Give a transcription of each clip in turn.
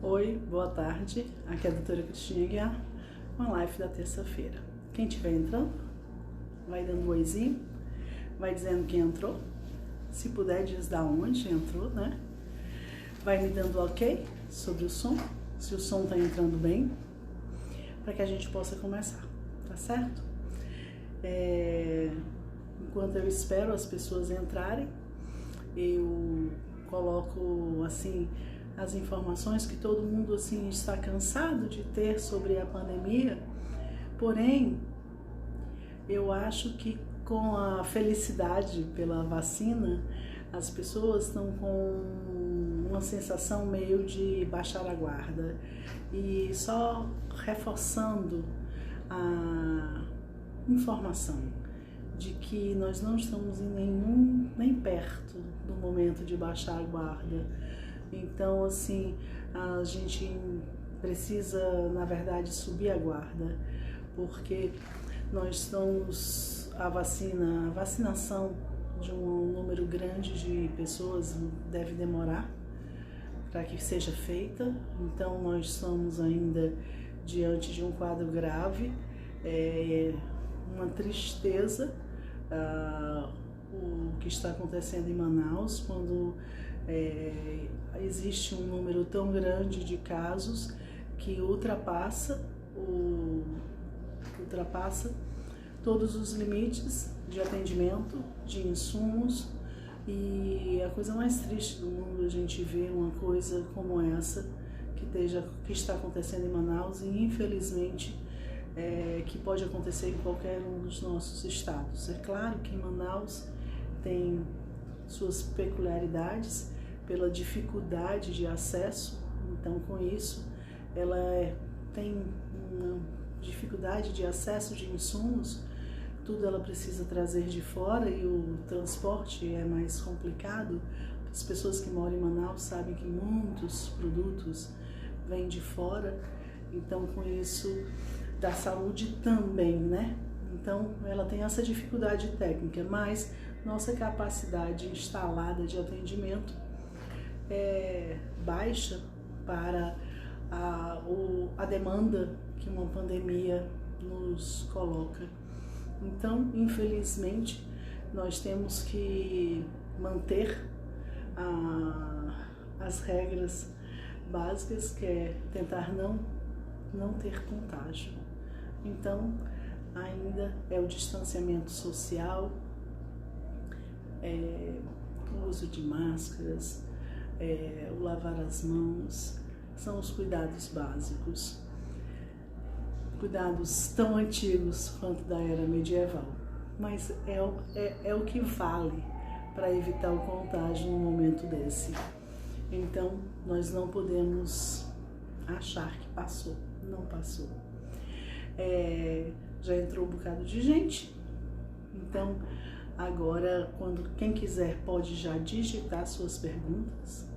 Oi, boa tarde. Aqui é a doutora Cristina Guiar, uma live da terça-feira. Quem estiver entrando, vai dando um oizinho, vai dizendo que entrou. Se puder, diz da onde entrou, né? Vai me dando ok sobre o som, se o som tá entrando bem, para que a gente possa começar, tá certo? Enquanto eu espero as pessoas entrarem, eu coloco assim as informações que todo mundo assim está cansado de ter sobre a pandemia. Porém, eu acho que com a felicidade pela vacina, as pessoas estão com uma sensação meio de baixar a guarda e só reforçando a informação de que nós não estamos em nem perto do momento de baixar a guarda. Então, assim, a gente precisa, na verdade, subir a guarda, porque nós estamos, a vacinação de um número grande de pessoas deve demorar para que seja feita. Então, nós estamos ainda diante de um quadro grave, uma tristeza, o que está acontecendo em Manaus, quando existe um número tão grande de casos que ultrapassa todos os limites de atendimento, de insumos, e a coisa mais triste do mundo a gente ver uma coisa como essa que está acontecendo em Manaus e infelizmente que pode acontecer em qualquer um dos nossos estados. É claro que Manaus tem suas peculiaridades pela dificuldade de acesso, então com isso ela tem uma dificuldade de acesso de insumos, tudo ela precisa trazer de fora e o transporte é mais complicado. As pessoas que moram em Manaus sabem que muitos produtos vêm de fora, então com isso da saúde também, né? Então ela tem essa dificuldade técnica, mas nossa capacidade instalada de atendimento é baixa para a demanda que uma pandemia nos coloca. Então, infelizmente, nós temos que manter as regras básicas, que é tentar não ter contágio. Então, ainda é o distanciamento social, o uso de máscaras, o lavar as mãos, são os cuidados básicos. Cuidados tão antigos quanto da era medieval, mas é o que vale para evitar o contágio num momento desse. Então, nós não podemos achar que passou, não passou. Já entrou um bocado de gente, então agora, quem quiser pode já digitar suas perguntas,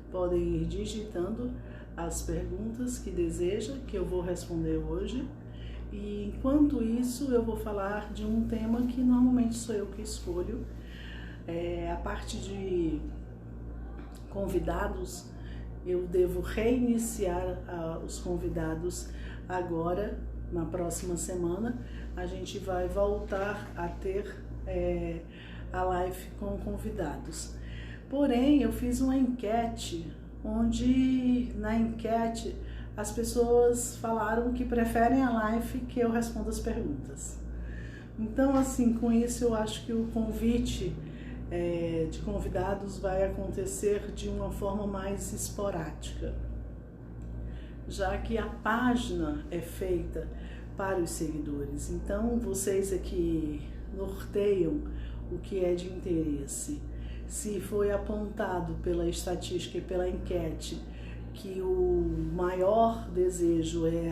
podem ir digitando as perguntas que deseja, que eu vou responder hoje. E enquanto isso, eu vou falar de um tema que normalmente sou eu que escolho. A parte de convidados, eu devo reiniciar os convidados agora, na próxima semana. A gente vai voltar a ter a live com convidados. Porém, eu fiz uma enquete, onde na enquete as pessoas falaram que preferem a live que eu respondo as perguntas. Então, assim, com isso eu acho que o convite de convidados vai acontecer de uma forma mais esporádica, já que a página é feita para os seguidores. Então, vocês aqui norteiam o que é de interesse. Se foi apontado pela estatística e pela enquete que o maior desejo é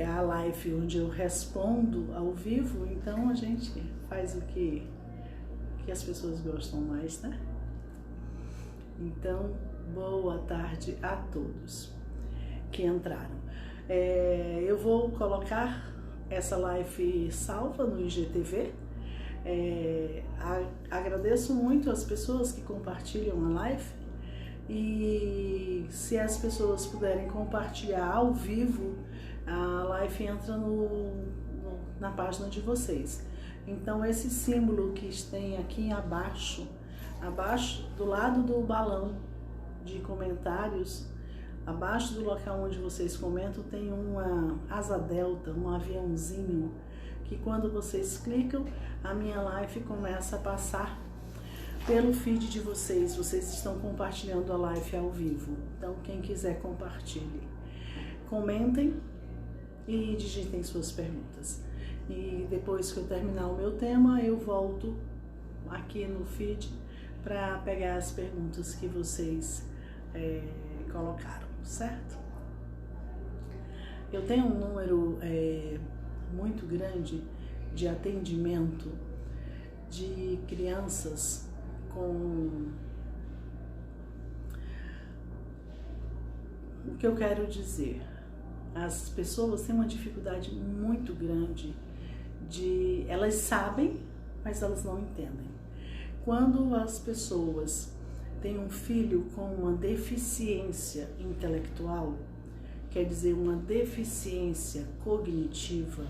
a live onde eu respondo ao vivo, então a gente faz o que as pessoas gostam mais, né? Então, boa tarde a todos que entraram. Eu vou colocar essa live salva no IGTV. Agradeço muito as pessoas que compartilham a live E se as pessoas puderem compartilhar ao vivo, a live entra na página de vocês. Então esse símbolo que tem aqui abaixo do lado do balão de comentários, abaixo do local onde vocês comentam, tem uma asa delta, um aviãozinho, que quando vocês clicam, a minha live começa a passar pelo feed de vocês. Vocês estão compartilhando a live ao vivo. Então quem quiser, compartilhe. Comentem e digitem suas perguntas. E depois que eu terminar o meu tema, eu volto aqui no feed para pegar as perguntas que vocês colocaram, certo? Eu tenho um número muito grande de atendimento de crianças com... O que eu quero dizer? As pessoas têm uma dificuldade muito grande elas sabem, mas elas não entendem. Quando as pessoas têm um filho com uma deficiência intelectual, quer dizer, uma deficiência cognitiva,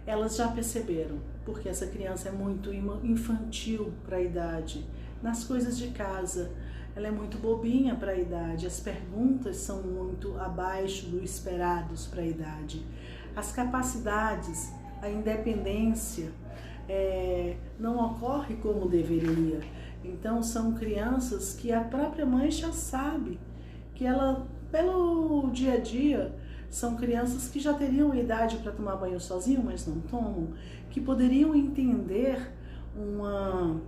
elas já perceberam, porque essa criança é muito infantil para a idade, nas coisas de casa, ela é muito bobinha para a idade, as perguntas são muito abaixo do esperados para a idade, as capacidades, a independência não ocorre como deveria. Então são crianças que a própria mãe já sabe que ela, pelo dia a dia, são crianças que já teriam idade para tomar banho sozinho, mas não tomam, que poderiam entender uma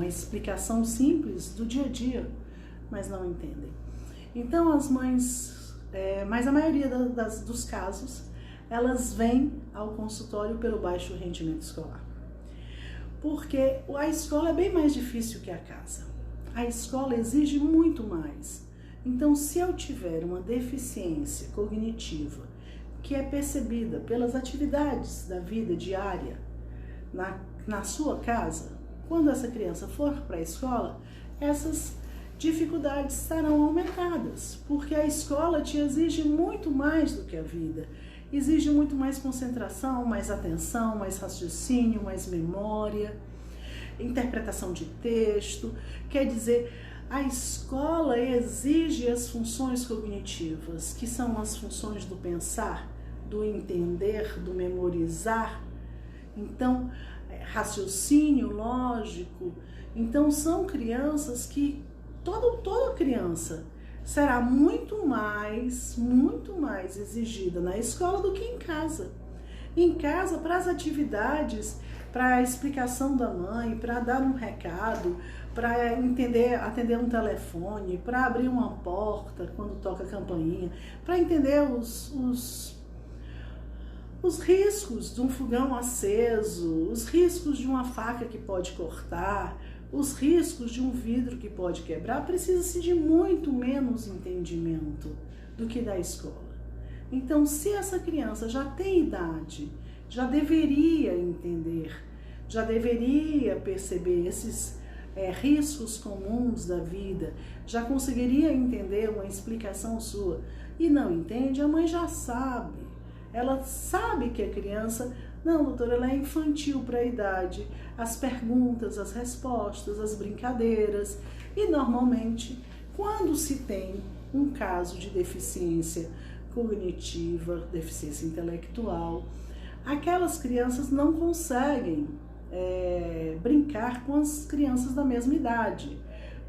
explicação simples do dia a dia, mas não entendem. Então as mães, mas a maioria dos casos, elas vêm ao consultório pelo baixo rendimento escolar. Porque a escola é bem mais difícil que a casa. A escola exige muito mais. Então, se eu tiver uma deficiência cognitiva que é percebida pelas atividades da vida diária na sua casa, quando essa criança for para a escola, essas dificuldades serão aumentadas, porque a escola te exige muito mais do que a vida. Exige muito mais concentração, mais atenção, mais raciocínio, mais memória, interpretação de texto. Quer dizer, a escola exige as funções cognitivas, que são as funções do pensar, do entender, do memorizar. Então, raciocínio lógico. Então, são crianças que, toda criança será muito mais exigida na escola do que em casa. Em casa, para as atividades, para a explicação da mãe, para dar um recado, para atender um telefone, para abrir uma porta quando toca a campainha, para entender os riscos de um fogão aceso, os riscos de uma faca que pode cortar, os riscos de um vidro que pode quebrar, precisa-se de muito menos entendimento do que da escola. Então, se essa criança já tem idade, já deveria entender, já deveria perceber esses riscos comuns da vida, já conseguiria entender uma explicação sua e não entende, a mãe já sabe. Ela sabe que a criança... Não, doutora, ela é infantil para a idade. As perguntas, as respostas, as brincadeiras. E normalmente, quando se tem um caso de deficiência cognitiva, deficiência intelectual, aquelas crianças não conseguem brincar com as crianças da mesma idade.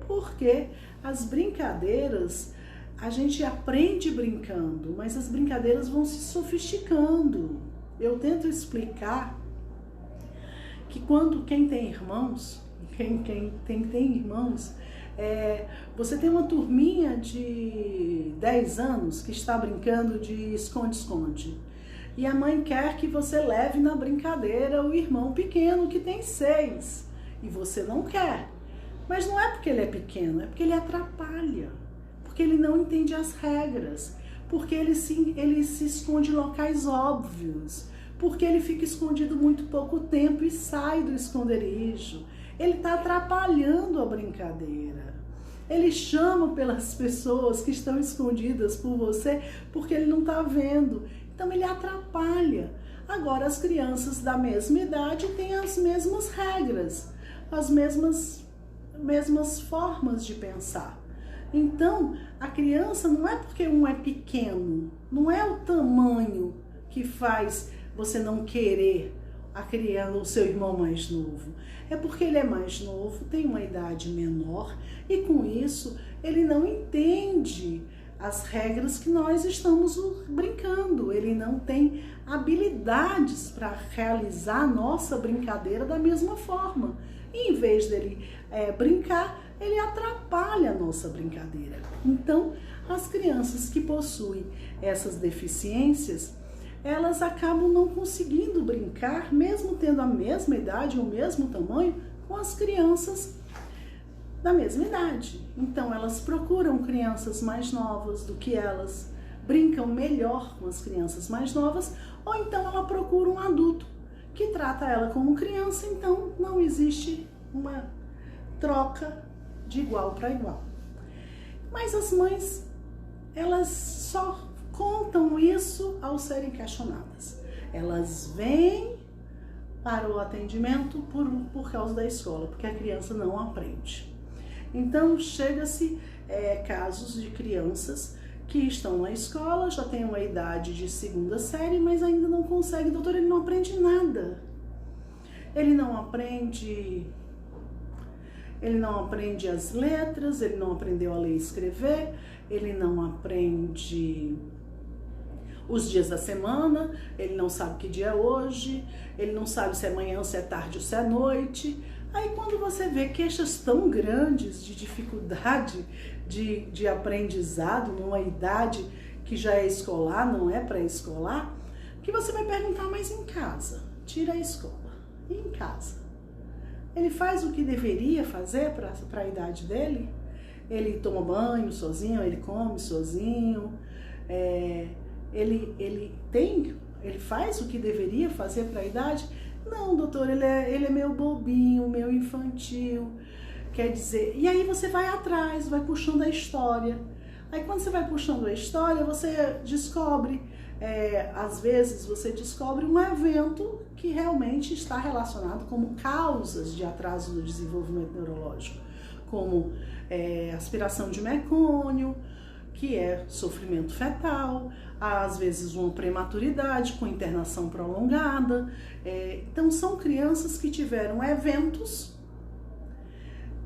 Porque as brincadeiras, a gente aprende brincando, mas as brincadeiras vão se sofisticando. Eu tento explicar que quem tem irmãos, tem irmãos, você tem uma turminha de 10 anos que está brincando de esconde-esconde. E a mãe quer que você leve na brincadeira o irmão pequeno que tem 6. E você não quer. Mas não é porque ele é pequeno, é porque ele atrapalha. Porque ele não entende as regras. Porque ele se esconde em locais óbvios. Porque ele fica escondido muito pouco tempo e sai do esconderijo. Ele está atrapalhando a brincadeira. Ele chama pelas pessoas que estão escondidas por você porque ele não está vendo. Então ele atrapalha. Agora as crianças da mesma idade têm as mesmas regras, as mesmas formas de pensar. Então a criança não é porque um é pequeno, não é o tamanho que faz você não querer a criança, o seu irmão mais novo. É porque ele é mais novo, tem uma idade menor e com isso ele não entende as regras que nós estamos brincando. Ele não tem habilidades para realizar a nossa brincadeira da mesma forma. E em vez dele brincar, ele atrapalha a nossa brincadeira. Então, as crianças que possuem essas deficiências, elas acabam não conseguindo brincar, mesmo tendo a mesma idade, o mesmo tamanho, com as crianças da mesma idade. Então, elas procuram crianças mais novas do que elas, brincam melhor com as crianças mais novas, ou então ela procura um adulto que trata ela como criança, então não existe uma troca de igual para igual. Mas as mães, elas só contam isso ao serem questionadas. Elas vêm para o atendimento por causa da escola, porque a criança não aprende. Então, chega-se casos de crianças que estão na escola, já têm uma idade de 2ª série, mas ainda não consegue. Doutor, ele não aprende nada. Ele não aprende as letras, ele não aprendeu a ler e escrever, ele não aprende os dias da semana, ele não sabe que dia é hoje, ele não sabe se é manhã, se é tarde ou se é noite. Aí quando você vê queixas tão grandes de dificuldade de aprendizado numa idade que já é escolar, não é pré-escolar, que você vai perguntar, mas em casa? Tira a escola. E em casa? Ele faz o que deveria fazer para a idade dele? Ele toma banho sozinho, ele come sozinho, ele faz o que deveria fazer para a idade? Não, doutor, ele é meio bobinho, meio infantil, quer dizer, e aí você vai atrás, vai puxando a história. Aí quando você vai puxando a história, você descobre, às vezes você descobre um evento que realmente está relacionado como causas de atraso no desenvolvimento neurológico, como aspiração de mecônio, que é sofrimento fetal, às vezes uma prematuridade com internação prolongada. Então são crianças que tiveram eventos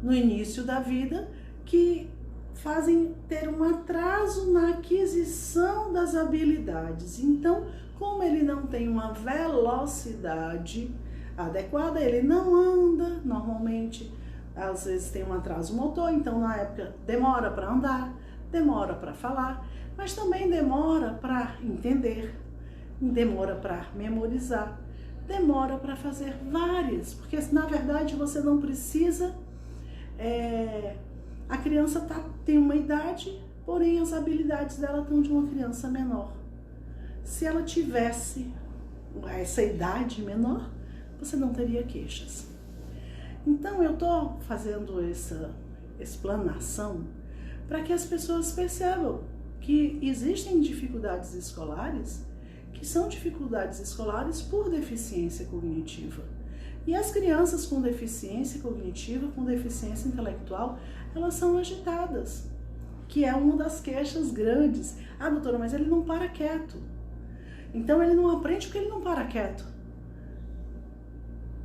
no início da vida que fazem ter um atraso na aquisição das habilidades. Então, como ele não tem uma velocidade adequada, ele não anda normalmente, às vezes tem um atraso motor, então na época demora para andar, demora para falar, mas também demora para entender, demora para memorizar, demora para fazer várias, porque na verdade você não precisa, a criança tem uma idade, porém as habilidades dela estão de uma criança menor. Se ela tivesse essa idade menor, você não teria queixas. Então eu estou fazendo essa explanação para que as pessoas percebam que existem dificuldades escolares, que são dificuldades escolares por deficiência cognitiva. E as crianças com deficiência cognitiva, com deficiência intelectual, elas são agitadas, que é uma das queixas grandes. Ah, doutora, mas ele não para quieto. Então ele não aprende porque ele não para quieto.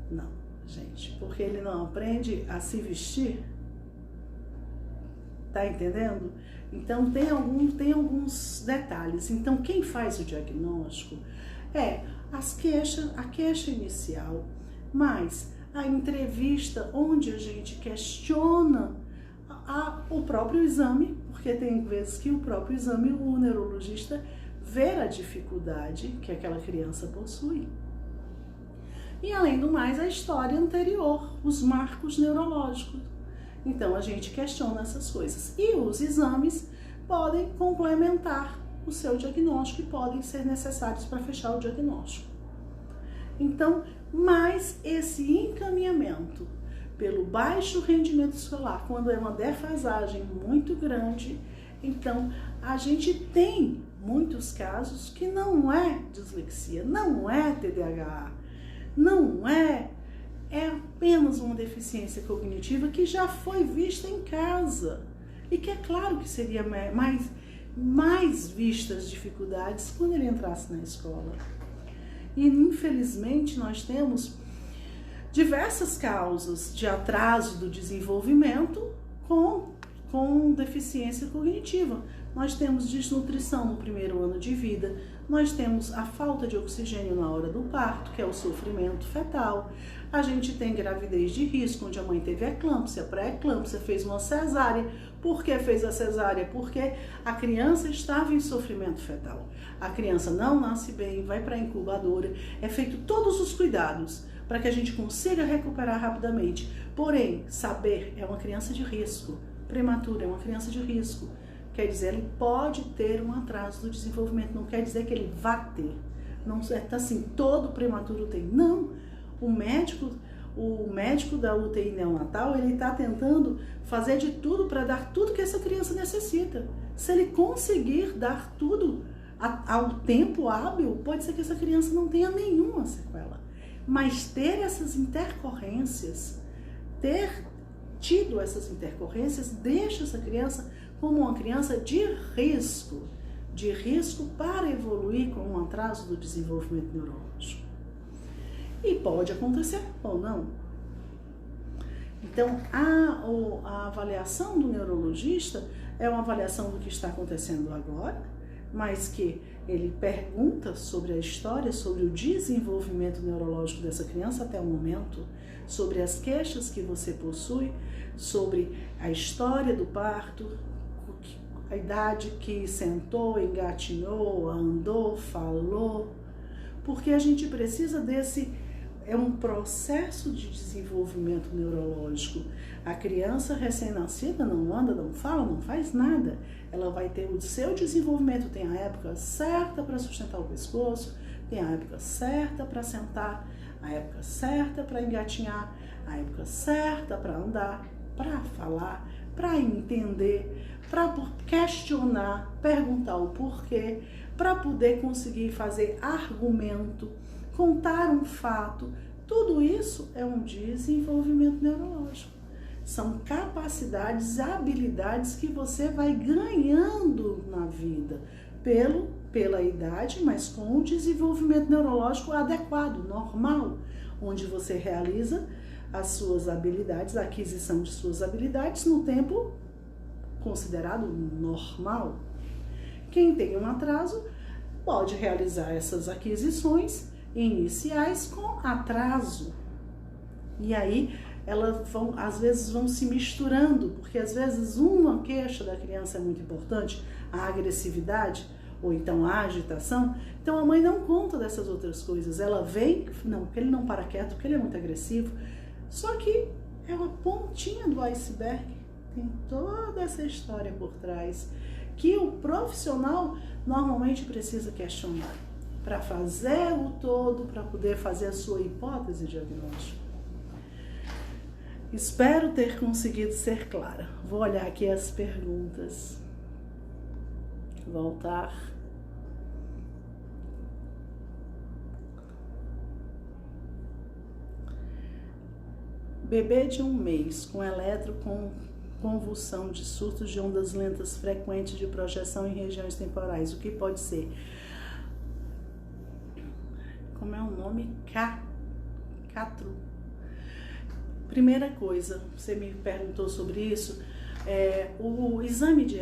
Não, gente, porque ele não aprende a se vestir. Tá entendendo? Então tem alguns detalhes. Então quem faz o diagnóstico é a queixa inicial, mas a entrevista onde a gente questiona o próprio exame, porque tem vezes que o próprio exame, o neurologista vê a dificuldade que aquela criança possui. E além do mais, a história anterior, os marcos neurológicos. Então a gente questiona essas coisas. E os exames podem complementar o seu diagnóstico e podem ser necessários para fechar o diagnóstico. Então, mas esse encaminhamento pelo baixo rendimento escolar, quando é uma defasagem muito grande, então a gente tem muitos casos que não é dislexia, não é TDAH, não é apenas uma deficiência cognitiva que já foi vista em casa e que é claro que seria mais vistas as dificuldades quando ele entrasse na escola. E infelizmente nós temos diversas causas de atraso do desenvolvimento com deficiência cognitiva. Nós temos desnutrição no primeiro ano de vida, nós temos a falta de oxigênio na hora do parto, que é o sofrimento fetal. A gente tem gravidez de risco, onde a mãe teve eclâmpsia, pré-eclâmpsia, fez uma cesárea. Por que fez a cesárea? Porque a criança estava em sofrimento fetal. A criança não nasce bem, vai para a incubadora, é feito todos os cuidados para que a gente consiga recuperar rapidamente. Porém, saber é uma criança de risco, prematura é uma criança de risco. Quer dizer, ele pode ter um atraso do desenvolvimento, não quer dizer que ele vá ter. Não é assim, todo prematuro tem. Não, o médico da UTI neonatal, ele está tentando fazer de tudo para dar tudo que essa criança necessita. Se ele conseguir dar tudo ao tempo hábil, pode ser que essa criança não tenha nenhuma sequela. Mas ter essas intercorrências, ter tido essas intercorrências, deixa essa criança como uma criança de risco para evoluir com um atraso do desenvolvimento neurológico. E pode acontecer ou não. Então, a avaliação do neurologista é uma avaliação do que está acontecendo agora, mas que ele pergunta sobre a história, sobre o desenvolvimento neurológico dessa criança até o momento, sobre as queixas que você possui, sobre a história do parto, a idade que sentou, engatinhou, andou, falou, porque a gente precisa é um processo de desenvolvimento neurológico. A criança recém-nascida não anda, não fala, não faz nada. Ela vai ter o seu desenvolvimento, tem a época certa para sustentar o pescoço, tem a época certa para sentar, a época certa para engatinhar, a época certa para andar, para falar, para entender, para questionar, perguntar o porquê, para poder conseguir fazer argumento, contar um fato. Tudo isso é um desenvolvimento neurológico. São capacidades, habilidades que você vai ganhando na vida pela idade, mas com o desenvolvimento neurológico adequado, normal, onde você realiza as suas habilidades, a aquisição de suas habilidades no tempo considerado normal. Quem tem um atraso pode realizar essas aquisições iniciais com atraso. E aí elas às vezes vão se misturando, porque às vezes uma queixa da criança é muito importante, a agressividade ou então a agitação. Então a mãe não conta dessas outras coisas. Ela vem, não, porque ele não para quieto, porque ele é muito agressivo. Só que é uma pontinha do iceberg. Tem toda essa história por trás que o profissional normalmente precisa questionar para fazer o todo, para poder fazer a sua hipótese diagnóstica. Espero ter conseguido ser clara. Vou olhar aqui as perguntas. Voltar. Bebê de 1 mês com eletroconvulsão de surtos de ondas lentas frequentes de projeção em regiões temporais. O que pode ser? Como é o nome? Catro. Primeira coisa, você me perguntou sobre isso, o exame de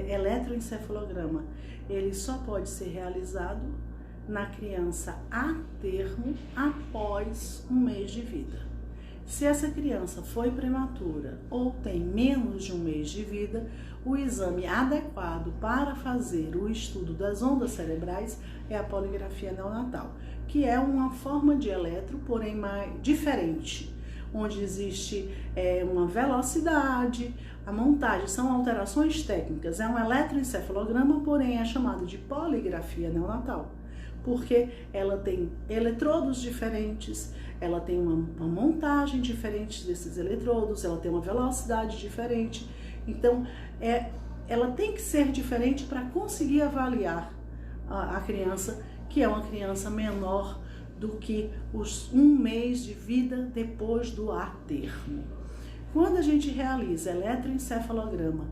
eletroencefalograma, ele só pode ser realizado na criança a termo após 1 mês de vida. Se essa criança foi prematura ou tem menos de 1 mês de vida, o exame adequado para fazer o estudo das ondas cerebrais é a poligrafia neonatal, que é uma forma de eletro, porém mais diferente, onde existe uma velocidade, a montagem, são alterações técnicas. É um eletroencefalograma, porém é chamado de poligrafia neonatal, porque ela tem eletrodos diferentes, ela tem uma montagem diferente desses eletrodos, ela tem uma velocidade diferente. Então, ela tem que ser diferente para conseguir avaliar a criança, que é uma criança menor do que os 1 mês de vida depois do atermo. Quando a gente realiza eletroencefalograma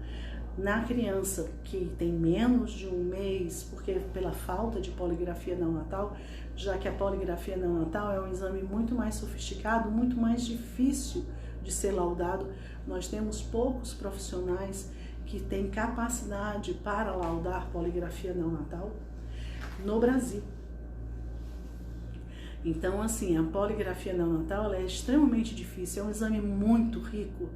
na criança que tem menos de 1 mês, porque pela falta de poligrafia neonatal, já que a poligrafia neonatal é um exame muito mais sofisticado, muito mais difícil de ser laudado, nós temos poucos profissionais que têm capacidade para laudar poligrafia neonatal no Brasil. Então, assim, a poligrafia neonatal ela é extremamente difícil, é um exame muito rico,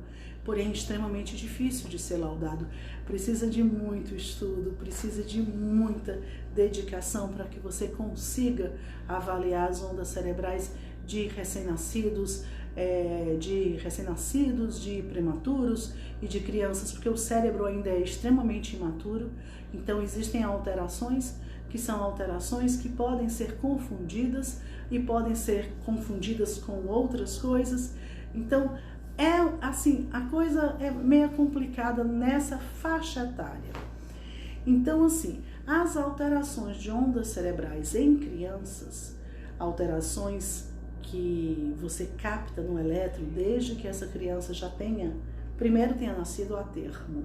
porém extremamente difícil de ser laudado. Precisa de muito estudo, precisa de muita dedicação para que você consiga avaliar as ondas cerebrais de recém-nascidos, de prematuros e de crianças, porque o cérebro ainda é extremamente imaturo, então existem alterações que são alterações que podem ser confundidas e podem ser confundidas com outras coisas. Então, a coisa é meio complicada nessa faixa etária. Então, assim, as alterações de ondas cerebrais em crianças, alterações que você capta no eletro desde que essa criança já primeiro tenha nascido a termo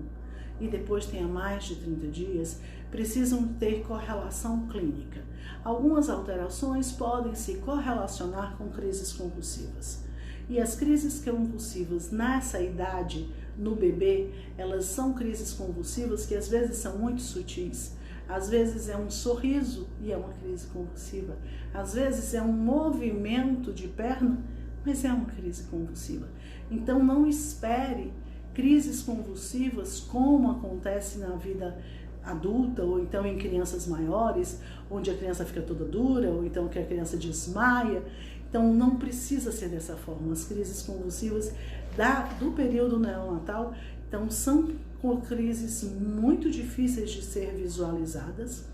e depois tenha mais de 30 dias, precisam ter correlação clínica. Algumas alterações podem se correlacionar com crises convulsivas. E as crises convulsivas nessa idade, no bebê, elas são crises convulsivas que às vezes são muito sutis. Às vezes é um sorriso e é uma crise convulsiva. Às vezes é um movimento de perna, mas é uma crise convulsiva. Então não espere crises convulsivas como acontece na vida adulta ou então em crianças maiores, onde a criança fica toda dura ou então que a criança desmaia. Então não precisa ser dessa forma. As crises convulsivas do período neonatal, então são crises muito difíceis de ser visualizadas,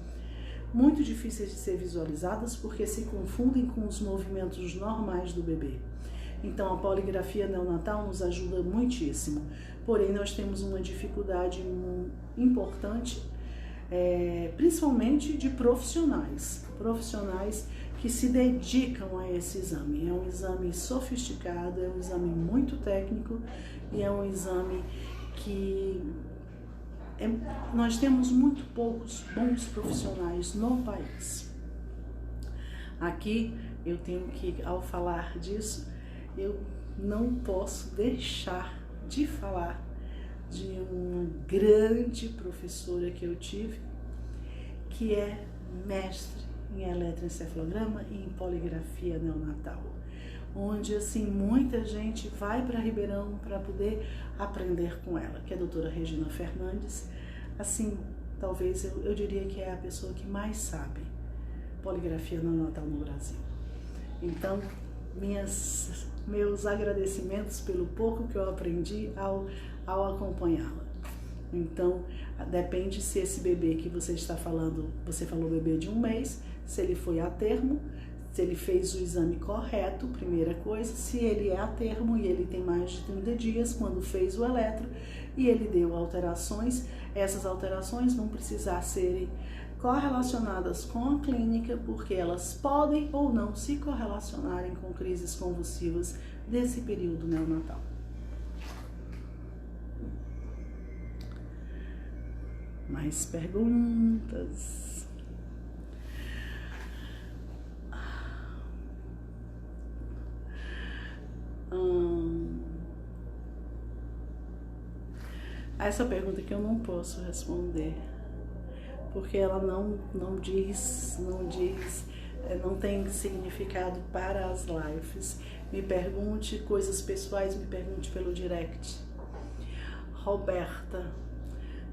porque se confundem com os movimentos normais do bebê. Então a poligrafia neonatal nos ajuda muitíssimo, porém nós temos uma dificuldade importante, principalmente de profissionais que se dedicam a esse exame. É um exame sofisticado, é um exame muito técnico e é um exame que nós temos muito poucos bons profissionais no país. Aqui eu tenho que, ao falar disso, eu não posso deixar de falar de uma grande professora que eu tive, que é mestre em eletroencefalograma e em poligrafia neonatal, onde assim muita gente vai para Ribeirão para poder aprender com ela, que é a doutora Regina Fernandes. Assim, talvez eu diria que é a pessoa que mais sabe poligrafia neonatal no Brasil. Então, meus agradecimentos pelo pouco que eu aprendi ao acompanhá-la. Então, depende se esse bebê que você está falando, você falou bebê de 1 mês, se ele foi a termo, se ele fez o exame correto, primeira coisa, se ele é a termo e ele tem mais de 30 dias, quando fez o eletro e ele deu alterações, essas alterações vão precisar serem correlacionadas com a clínica, porque elas podem ou não se correlacionarem com crises convulsivas desse período neonatal. Mais perguntas? Essa pergunta que eu não posso responder, porque ela não tem significado para as lives. Me pergunte coisas pessoais, me pergunte pelo direct. Roberta: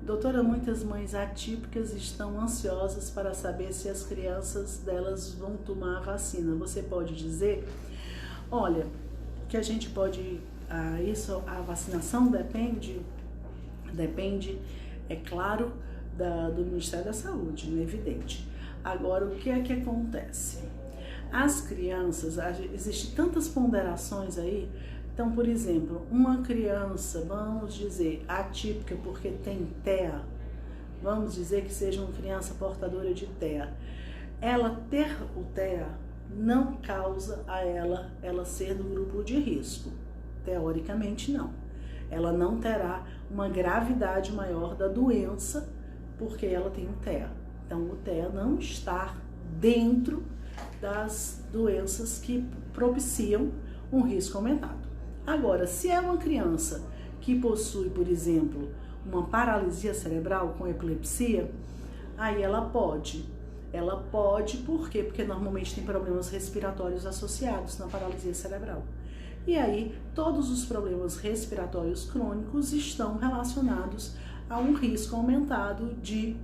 doutora, muitas mães atípicas estão ansiosas para saber se as crianças delas vão tomar a vacina. Você pode dizer? Olha, que a gente pode, a vacinação depende, é claro, do Ministério da Saúde, é evidente. Agora, o que é que acontece? As crianças, existem tantas ponderações aí. Então, por exemplo, uma criança, vamos dizer, atípica porque tem TEA, vamos dizer que seja uma criança portadora de TEA, ela ter o TEA não causa a ela ser do grupo de risco. Teoricamente, não. Ela não terá uma gravidade maior da doença porque ela tem o TEA. Então, o TEA não está dentro das doenças que propiciam um risco aumentado. Agora, se é uma criança que possui, por exemplo, uma paralisia cerebral com epilepsia, aí ela pode. Ela pode, por quê? Porque normalmente tem problemas respiratórios associados na paralisia cerebral. E aí, todos os problemas respiratórios crônicos estão relacionados a um risco aumentado de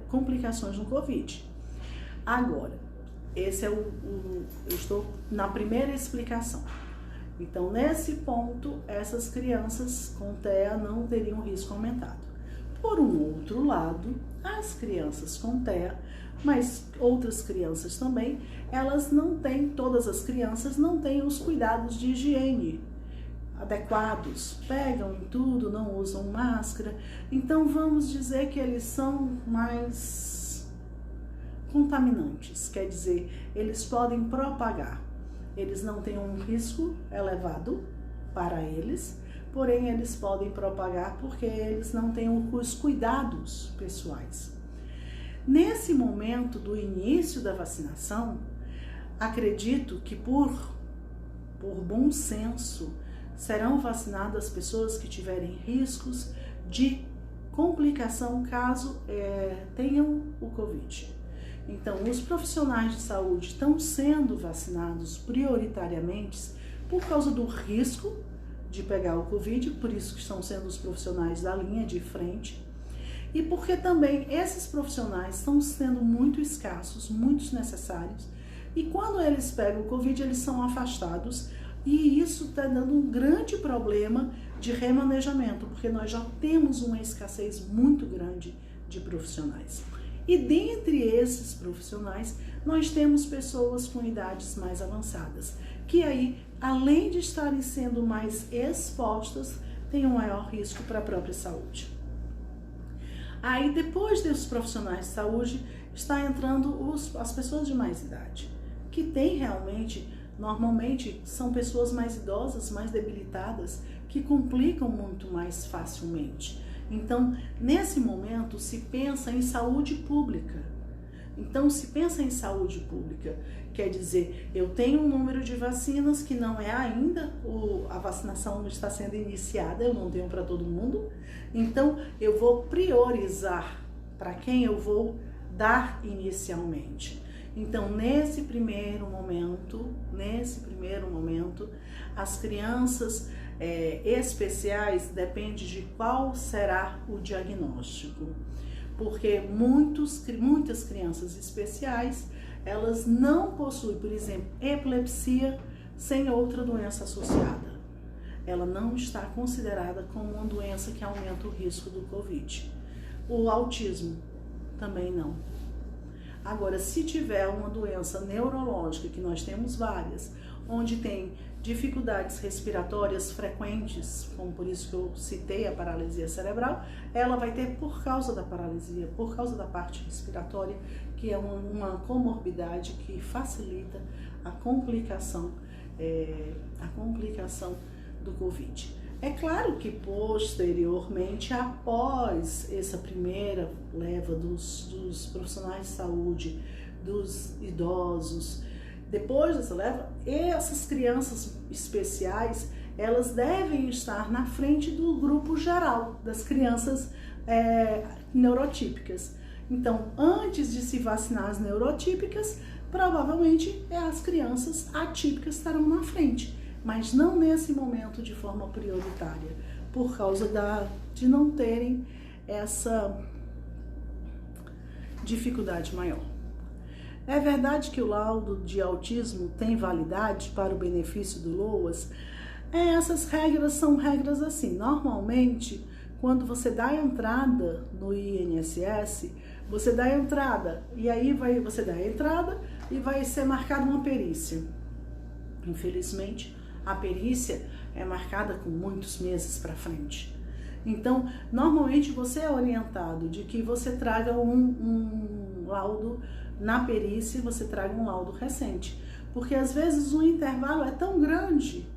complicações no COVID. Agora, esse é eu estou na primeira explicação. Então, nesse ponto, essas crianças com TEA não teriam risco aumentado. Por um outro lado, as crianças com TEA, mas outras crianças também, elas não têm, todas as crianças não têm os cuidados de higiene adequados, pegam em tudo, não usam máscara. Então, vamos dizer que eles são mais contaminantes, quer dizer, eles podem propagar. Eles não têm um risco elevado para eles, porém eles podem propagar porque eles não têm os cuidados pessoais. Nesse momento do início da vacinação, acredito que por bom senso serão vacinadas pessoas que tiverem riscos de complicação caso tenham o COVID. Então, os profissionais de saúde estão sendo vacinados prioritariamente por causa do risco de pegar o COVID, por isso que estão sendo os profissionais da linha de frente, e porque também esses profissionais estão sendo muito escassos, muito necessários, e quando eles pegam o COVID, eles são afastados, e isso está dando um grande problema de remanejamento, porque nós já temos uma escassez muito grande de profissionais. E dentre esses profissionais, nós temos pessoas com idades mais avançadas, que aí, além de estarem sendo mais expostas, têm um maior risco para a própria saúde. Aí, depois desses profissionais de saúde, está entrando as pessoas de mais idade, que tem realmente, normalmente, são pessoas mais idosas, mais debilitadas, que complicam muito mais facilmente. Então, nesse momento, se pensa em saúde pública. Então, se pensa em saúde pública, quer dizer, eu tenho um número de vacinas que não é ainda, a vacinação não está sendo iniciada, eu não tenho para todo mundo. Então, eu vou priorizar para quem eu vou dar inicialmente. Então, nesse primeiro momento, as crianças especiais, depende de qual será o diagnóstico, porque muitas crianças especiais, elas não possuem, por exemplo, epilepsia sem outra doença associada. Ela não está considerada como uma doença que aumenta o risco do COVID. O autismo também não. Agora, se tiver uma doença neurológica, que nós temos várias, onde tem dificuldades respiratórias frequentes, como por isso que eu citei a paralisia cerebral, ela vai ter por causa da paralisia, por causa da parte respiratória, que é uma comorbidade que facilita a complicação do COVID. É claro que posteriormente, após essa primeira leva dos profissionais de saúde, dos idosos, depois dessa leva, essas crianças especiais, elas devem estar na frente do grupo geral, das crianças neurotípicas. Então, antes de se vacinar as neurotípicas, provavelmente as crianças atípicas estarão na frente, mas não nesse momento de forma prioritária, por causa de não terem essa dificuldade maior. É verdade que o laudo de autismo tem validade para o benefício do LOAS? Essas regras são regras assim, normalmente quando você dá a entrada no INSS, você dá a entrada e aí você dá a entrada e vai ser marcada uma perícia. Infelizmente, a perícia é marcada com muitos meses para frente. Então, normalmente você é orientado de que você traga um laudo na perícia, você traga um laudo recente. Porque às vezes o intervalo é tão grande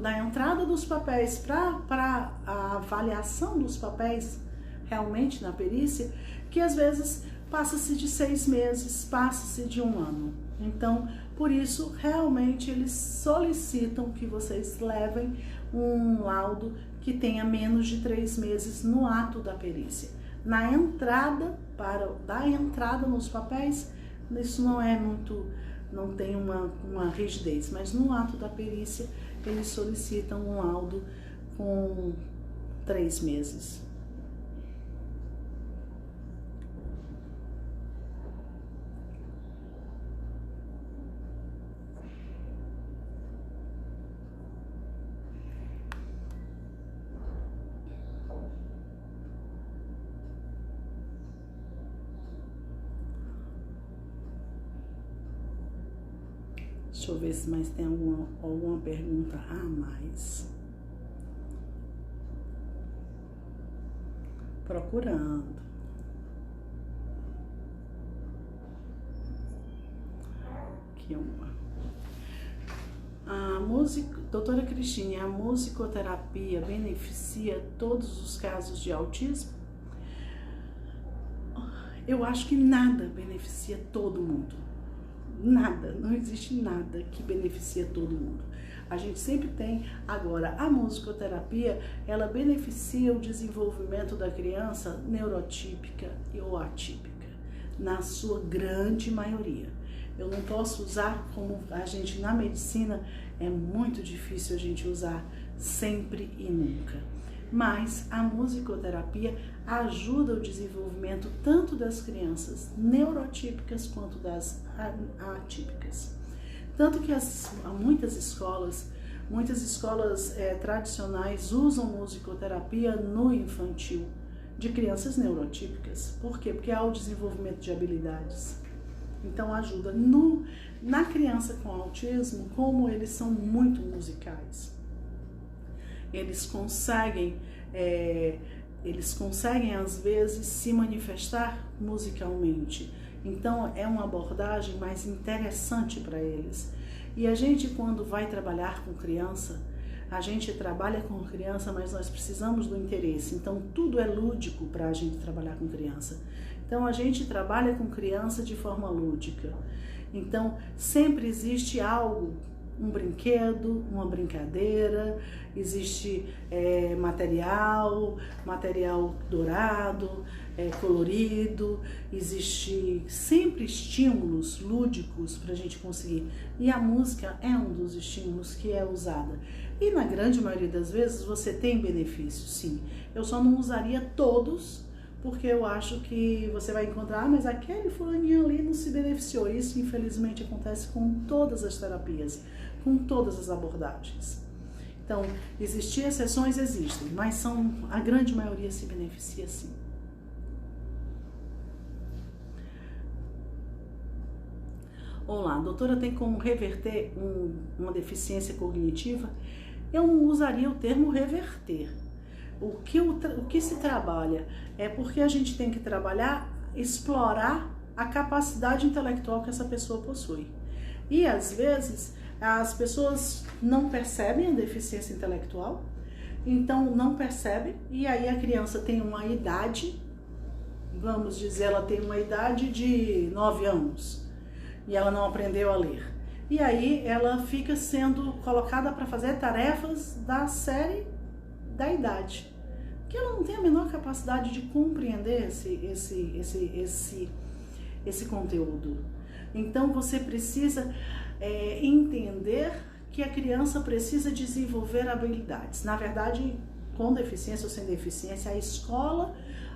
da entrada dos papéis para a avaliação dos papéis realmente na perícia, que às vezes passa-se de 6 meses, passa-se de 1 ano. Então, por isso, realmente eles solicitam que vocês levem um laudo que tenha menos de 3 meses no ato da perícia. Na entrada, para dar entrada nos papéis, isso não é muito, não tem uma rigidez, mas no ato da perícia, eles solicitam um laudo com 3 meses. Deixa eu ver se mais tem alguma pergunta a mais. Procurando. Aqui uma. Doutora Cristine, a musicoterapia beneficia todos os casos de autismo? Eu acho que nada beneficia todo mundo. Nada, não existe nada que beneficia todo mundo. A gente sempre tem, agora, a musicoterapia, ela beneficia o desenvolvimento da criança neurotípica ou atípica, na sua grande maioria. Eu não posso usar como a gente na medicina, é muito difícil a gente usar sempre e nunca. Mas a musicoterapia ajuda o desenvolvimento tanto das crianças neurotípicas quanto das atípicas. Tanto que muitas escolas tradicionais usam musicoterapia no infantil de crianças neurotípicas. Por quê? Porque há o desenvolvimento de habilidades. Então ajuda. Na criança com autismo, como eles são muito musicais, eles conseguem às vezes se manifestar musicalmente. Então é uma abordagem mais interessante para eles. E a gente, quando vai trabalhar com criança, a gente trabalha com criança, mas nós precisamos do interesse. Então tudo é lúdico para a gente trabalhar com criança. Então a gente trabalha com criança de forma lúdica. Então sempre existe algo, um brinquedo, uma brincadeira, existe material dourado, colorido, existe sempre estímulos lúdicos para a gente conseguir. E a música é um dos estímulos que é usada. E na grande maioria das vezes você tem benefícios, sim. Eu só não usaria todos, porque eu acho que você vai encontrar, mas aquele fulaninho ali não se beneficiou. Isso, infelizmente, acontece com todas as terapias, com todas as abordagens. Então, existir exceções existem, mas a grande maioria se beneficia sim. Olá, doutora, tem como reverter uma deficiência cognitiva? Eu não usaria o termo reverter. O que se trabalha é porque a gente tem que trabalhar, explorar a capacidade intelectual que essa pessoa possui. E às vezes as pessoas não percebem a deficiência intelectual, então não percebem, e aí a criança tem uma idade, vamos dizer, ela tem uma idade de 9 anos e ela não aprendeu a ler. E aí ela fica sendo colocada para fazer tarefas da série da idade, que ela não tem a menor capacidade de compreender esse conteúdo. Então você precisa entender que a criança precisa desenvolver habilidades. Na verdade, com deficiência ou sem deficiência,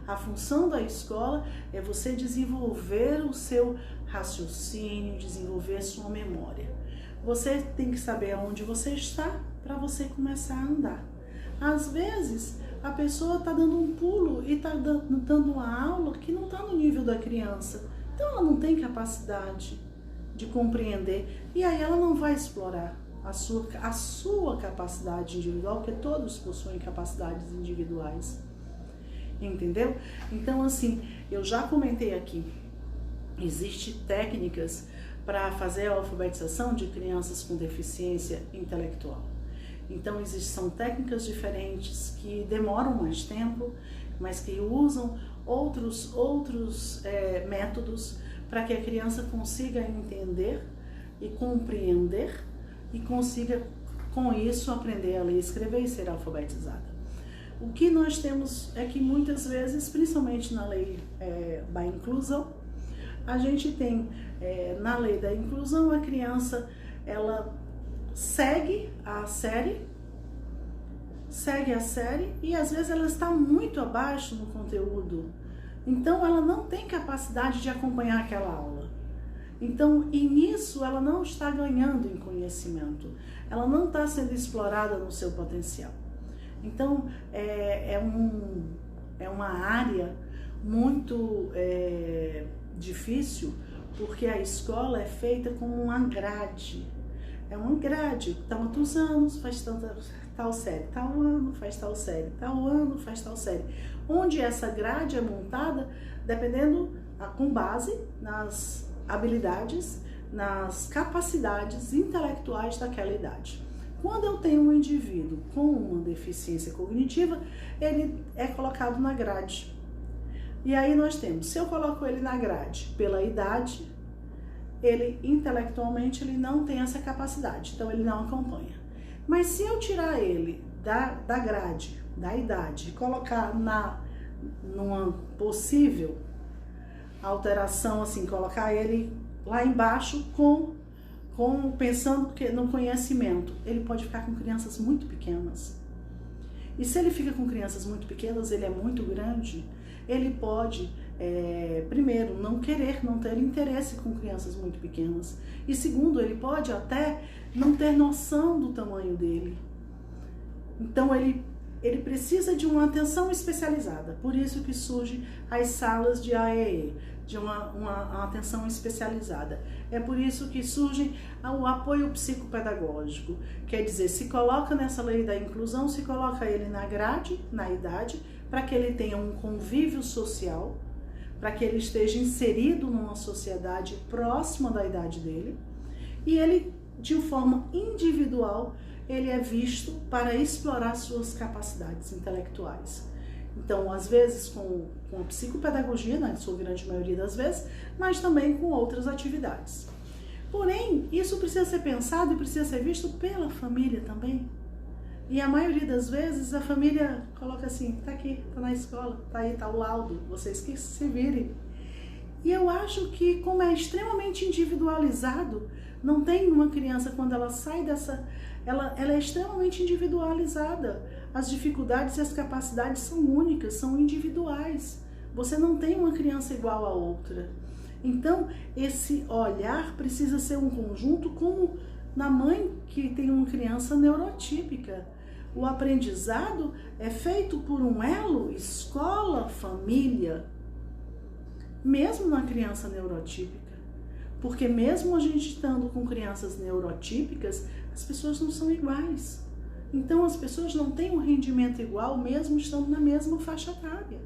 a função da escola é você desenvolver o seu raciocínio, desenvolver sua memória. Você tem que saber aonde você está para você começar a andar. Às vezes, a pessoa está dando um pulo e está dando uma aula que não está no nível da criança. Então, ela não tem capacidade de compreender. E aí ela não vai explorar a sua capacidade individual, porque todos possuem capacidades individuais. Entendeu? Então, assim, eu já comentei aqui, existem técnicas para fazer a alfabetização de crianças com deficiência intelectual. Então, são técnicas diferentes que demoram mais tempo, mas que usam outros métodos para que a criança consiga entender e compreender e consiga, com isso, aprender a ler e escrever e ser alfabetizada. O que nós temos é que muitas vezes, principalmente na lei da inclusão, a gente tem, na lei da inclusão, a criança, ela segue a série e às vezes ela está muito abaixo no conteúdo. Então ela não tem capacidade de acompanhar aquela aula. Então, e nisso ela não está ganhando em conhecimento. Ela não está sendo explorada no seu potencial. Então, é uma área muito difícil, porque a escola é feita como uma grade. É uma grade, tantos anos faz tal série, tal ano faz tal série, tal ano faz tal série. Onde essa grade é montada, dependendo, com base nas habilidades, nas capacidades intelectuais daquela idade. Quando eu tenho um indivíduo com uma deficiência cognitiva, ele é colocado na grade. E aí nós temos, se eu coloco ele na grade pela idade, ele intelectualmente ele não tem essa capacidade, então ele não acompanha. Mas se eu tirar ele da grade, da idade, e colocar numa possível alteração, assim, colocar ele lá embaixo pensando no conhecimento, ele pode ficar com crianças muito pequenas. E se ele fica com crianças muito pequenas, ele é muito grande, ele pode, primeiro, não ter interesse com crianças muito pequenas. E segundo, ele pode até não ter noção do tamanho dele. Então, ele precisa de uma atenção especializada. Por isso que surgem as salas de AEE, de uma atenção especializada. É por isso que surge o apoio psicopedagógico. Quer dizer, se coloca nessa lei da inclusão, se coloca ele na grade, na idade, para que ele tenha um convívio social, para que ele esteja inserido numa sociedade próxima da idade dele, e ele, de forma individual, ele é visto para explorar suas capacidades intelectuais. Então, às vezes com a psicopedagogia, na sua grande maioria das vezes, mas também com outras atividades. Porém, isso precisa ser pensado e precisa ser visto pela família também. E a maioria das vezes a família coloca assim, tá aqui, tá na escola, tá aí, tá o laudo, vocês que se virem. E eu acho que, como é extremamente individualizado, não tem uma criança, quando ela sai dessa... Ela é extremamente individualizada. As dificuldades e as capacidades são únicas, são individuais. Você não tem uma criança igual a outra. Então, esse olhar precisa ser um conjunto, como na mãe que tem uma criança neurotípica. O aprendizado é feito por um elo, escola, família, mesmo na criança neurotípica. Porque mesmo a gente estando com crianças neurotípicas, as pessoas não são iguais. Então as pessoas não têm um rendimento igual, mesmo estando na mesma faixa etária.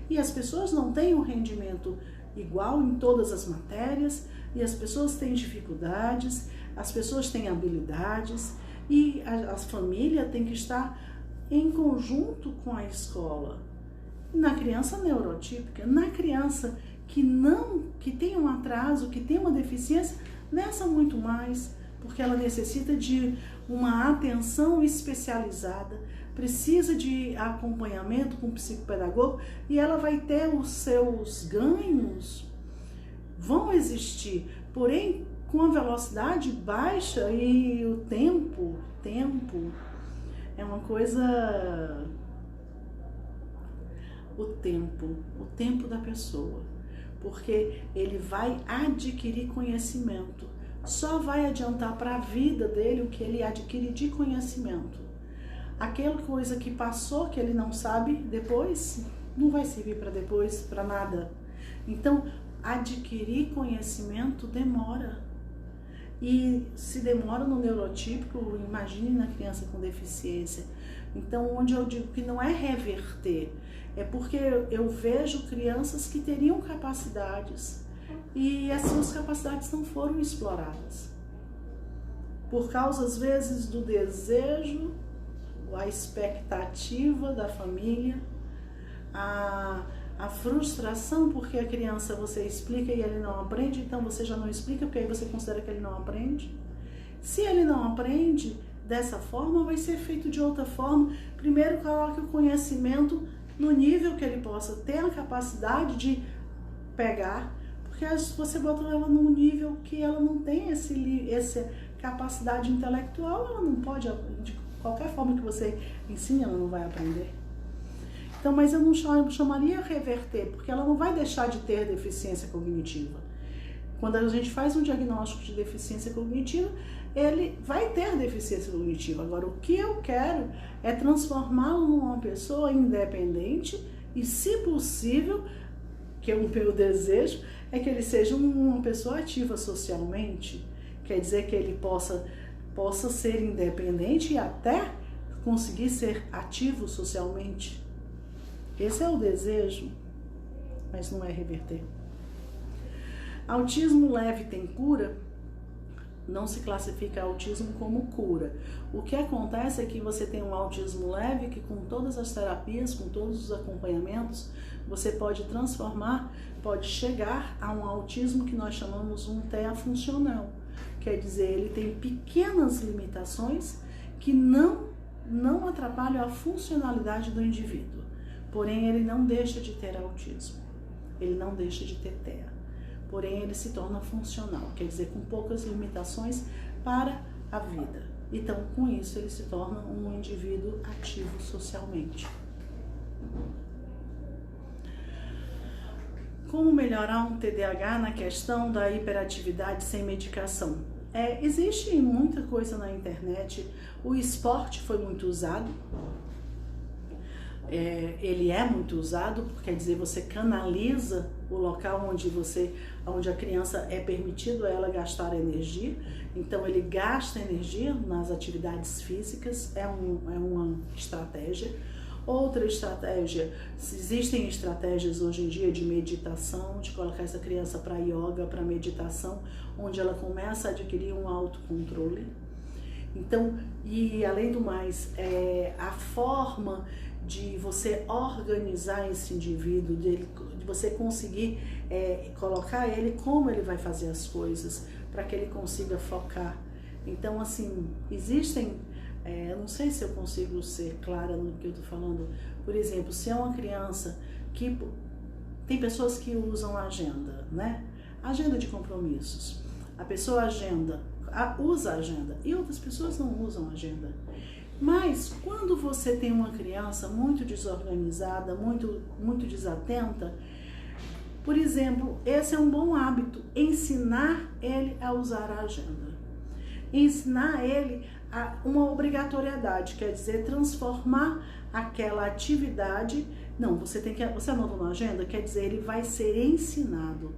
E as pessoas não têm um rendimento igual em todas as matérias, e as pessoas têm dificuldades, as pessoas têm habilidades, e a família tem que estar em conjunto com a escola. Na criança neurotípica, na criança que tem um atraso, que tem uma deficiência, nessa muito mais, porque ela necessita de uma atenção especializada, precisa de acompanhamento com o psicopedagogo, e ela vai ter os seus ganhos, vão existir, porém com a velocidade baixa, e o tempo é uma coisa... O tempo da pessoa, porque ele vai adquirir conhecimento, só vai adiantar para a vida dele o que ele adquire de conhecimento. aquela coisa que passou, que ele não sabe depois, não vai servir para depois, para nada. Então, adquirir conhecimento demora. E se demora no neurotípico, imagine na criança com deficiência. Então, onde eu digo que não é reverter, é porque eu vejo crianças que teriam capacidades e essas suas capacidades não foram exploradas. Por causa, às vezes, do desejo, a expectativa da família, a frustração, porque a criança você explica e ele não aprende, então você já não explica, porque aí você considera que ele não aprende. Se ele não aprende dessa forma, vai ser feito de outra forma. Primeiro, coloque o conhecimento no nível que ele possa ter a capacidade de pegar, porque se você bota ela num nível que ela não tem essa capacidade intelectual, ela não pode, de qualquer forma que você ensine, ela não vai aprender. Então, mas eu não chamaria reverter, porque ela não vai deixar de ter deficiência cognitiva. Quando a gente faz um diagnóstico de deficiência cognitiva, ele vai ter deficiência cognitiva. Agora, o que eu quero é transformá-lo numa pessoa independente e, se possível, que é o meu desejo, é que ele seja uma pessoa ativa socialmente. Quer dizer que ele possa ser independente e até conseguir ser ativo socialmente. Esse é o desejo, mas não é reverter. Autismo leve tem cura? Não se classifica autismo como cura. O que acontece é que você tem um autismo leve que, com todas as terapias, com todos os acompanhamentos, você pode transformar, pode chegar a um autismo que nós chamamos um TEA funcional. Quer dizer, ele tem pequenas limitações que não atrapalham a funcionalidade do indivíduo. Porém, ele não deixa de ter autismo, ele não deixa de ter TEA. Porém, ele se torna funcional, quer dizer, com poucas limitações para a vida. Então, com isso, ele se torna um indivíduo ativo socialmente. Como melhorar um TDAH na questão da hiperatividade sem medicação? Existe muita coisa na internet, o esporte foi muito usado. Ele é muito usado, quer dizer, você canaliza o local onde a criança é permitido a ela gastar energia, então ele gasta energia nas atividades físicas, é uma estratégia. Outra estratégia, existem estratégias hoje em dia de meditação, de colocar essa criança para yoga, para meditação, onde ela começa a adquirir um autocontrole. Então, e além do mais, a forma de você organizar esse indivíduo, de você conseguir colocar ele como ele vai fazer as coisas, para que ele consiga focar. Então, assim, existem, eu não sei se eu consigo ser clara no que eu estou falando. Por exemplo, se é uma criança que... Tem pessoas que usam agenda, né? Agenda de compromissos. A pessoa usa a agenda e outras pessoas não usam agenda. Mas quando você tem uma criança muito desorganizada, muito desatenta, por exemplo, esse é um bom hábito, ensinar ele a usar a agenda. Ensinar ele a uma obrigatoriedade, quer dizer, transformar aquela atividade. Não, você anotou na agenda, quer dizer, ele vai ser ensinado,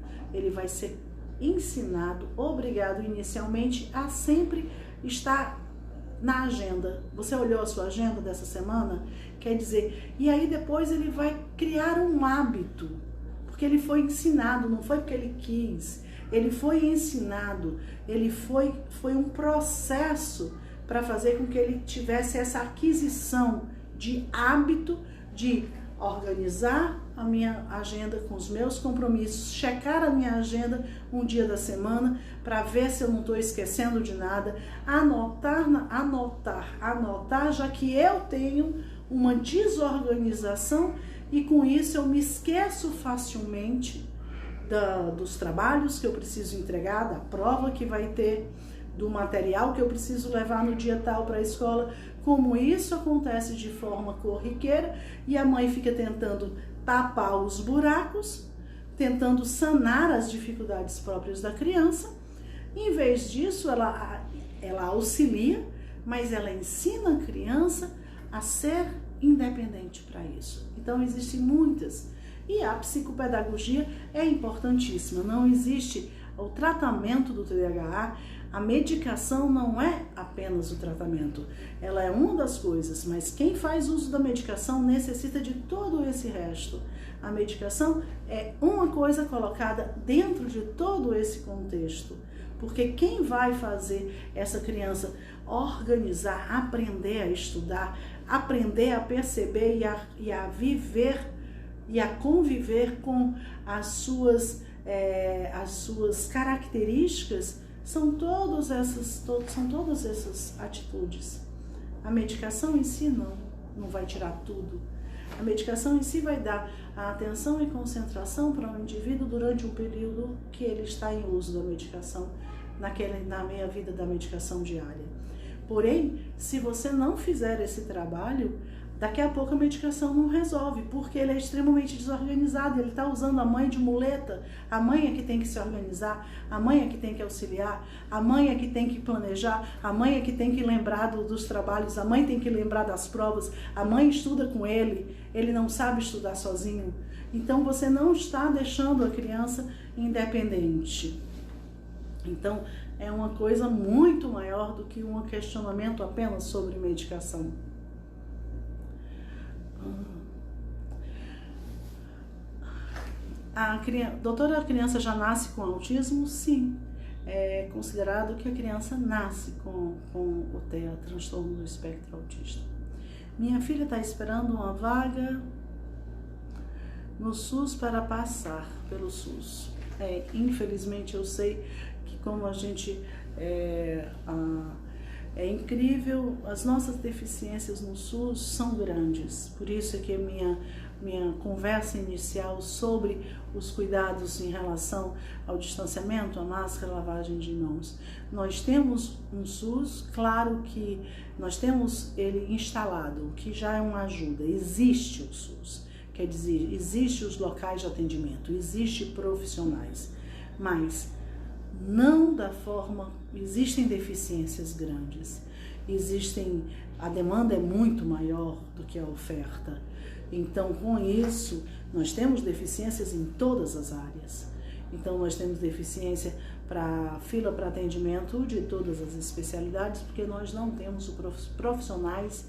obrigado inicialmente a sempre estar na agenda. Você olhou a sua agenda dessa semana? Quer dizer, e aí depois ele vai criar um hábito, porque ele foi ensinado, não foi porque ele quis, ele foi ensinado, foi um processo para fazer com que ele tivesse essa aquisição de hábito de organizar a minha agenda com os meus compromissos, checar a minha agenda um dia da semana para ver se eu não estou esquecendo de nada, anotar, já que eu tenho uma desorganização e com isso eu me esqueço facilmente dos trabalhos que eu preciso entregar, da prova que vai ter, do material que eu preciso levar no dia tal para a escola. Como isso acontece de forma corriqueira e a mãe fica tentando tapar os buracos, tentando sanar as dificuldades próprias da criança, em vez disso ela auxilia, mas ela ensina a criança a ser independente para isso. Então existem muitas. E a psicopedagogia é importantíssima. Não existe o tratamento do TDAH, a medicação não é apenas o tratamento. Ela é uma das coisas, mas quem faz uso da medicação necessita de todo esse resto. A medicação é uma coisa colocada dentro de todo esse contexto. Porque quem vai fazer essa criança organizar, aprender a estudar, aprender a perceber e a viver e a conviver com as suas características, são todas essas atitudes. A medicação em si não vai tirar tudo. A medicação em si vai dar a atenção e concentração para o indivíduo durante um período que ele está em uso da medicação, na meia vida da medicação diária. Porém, se você não fizer esse trabalho, daqui a pouco a medicação não resolve, porque ele é extremamente desorganizado, ele está usando a mãe de muleta, a mãe é que tem que se organizar, a mãe é que tem que auxiliar, a mãe é que tem que planejar, a mãe é que tem que lembrar dos trabalhos, a mãe tem que lembrar das provas, a mãe estuda com ele não sabe estudar sozinho. Então você não está deixando a criança independente. Então é uma coisa muito maior do que um questionamento apenas sobre medicação. Doutora, a criança já nasce com autismo? Sim, é considerado que a criança nasce com o TEA, transtorno do espectro autista. Minha filha está esperando uma vaga no SUS para passar pelo SUS. Infelizmente eu sei que como a gente é incrível, as nossas deficiências no SUS são grandes. Por isso é que minha conversa inicial sobre os cuidados em relação ao distanciamento, a máscara, a lavagem de mãos. Nós temos um SUS, claro que nós temos ele instalado, o que já é uma ajuda. Existe o SUS, quer dizer, existem os locais de atendimento, existem profissionais, mas não da forma, existem deficiências grandes, a demanda é muito maior do que a oferta. Então, com isso, nós temos deficiências em todas as áreas. Então, nós temos deficiência para fila para atendimento de todas as especialidades, porque nós não temos profissionais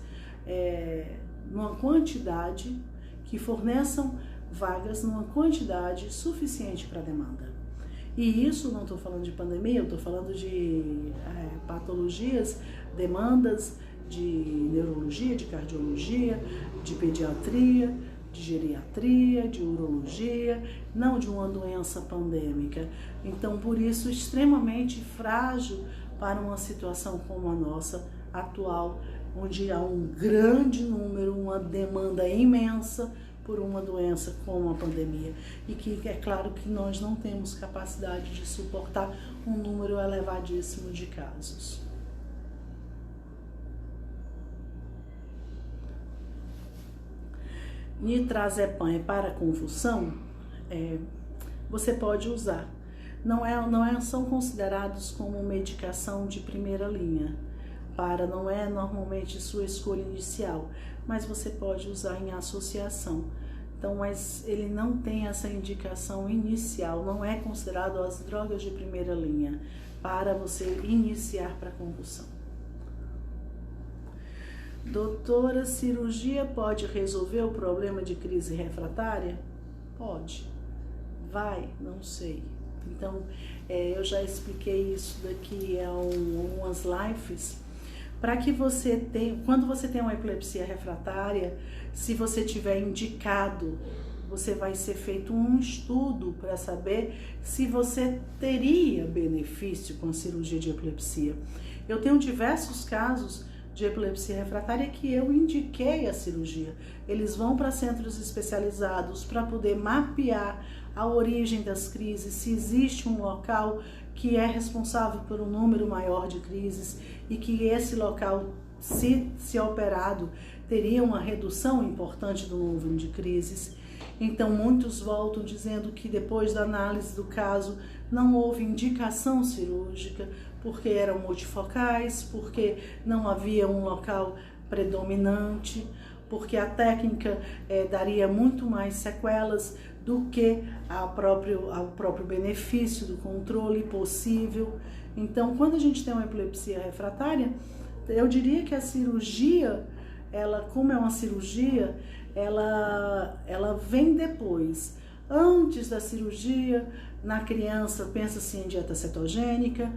numa quantidade que forneçam vagas numa quantidade suficiente para a demanda. E isso não estou falando de pandemia, eu estou falando de patologias, demandas de neurologia, de cardiologia, de pediatria, de geriatria, de urologia, não de uma doença pandêmica. Então, por isso, extremamente frágil para uma situação como a nossa atual, onde há um grande número, uma demanda imensa por uma doença como a pandemia. E que é claro que nós não temos capacidade de suportar um número elevadíssimo de casos. Nitrazepam é para convulsão? Você pode usar. Não são considerados como medicação de primeira linha. Não é normalmente sua escolha inicial, mas você pode usar em associação. Então, mas ele não tem essa indicação inicial, não é considerado as drogas de primeira linha para você iniciar para convulsão. Doutora, cirurgia pode resolver o problema de crise refratária? Pode. Vai? Não sei. Então, eu já expliquei isso daqui há umas lives, para que você tenha, quando você tem uma epilepsia refratária, se você tiver indicado, você vai ser feito um estudo para saber se você teria benefício com a cirurgia de epilepsia. Eu tenho diversos casos de epilepsia refratária que eu indiquei a cirurgia. Eles vão para centros especializados para poder mapear a origem das crises, se existe um local que é responsável por um número maior de crises e que esse local, se operado, teria uma redução importante do número de crises. Então, muitos voltam dizendo que depois da análise do caso não houve indicação cirúrgica, porque eram multifocais, porque não havia um local predominante, porque a técnica daria muito mais sequelas do que ao próprio benefício do controle possível. Então, quando a gente tem uma epilepsia refratária, eu diria que a cirurgia, como é uma cirurgia, ela vem depois. Antes da cirurgia, na criança, pensa-se em dieta cetogênica,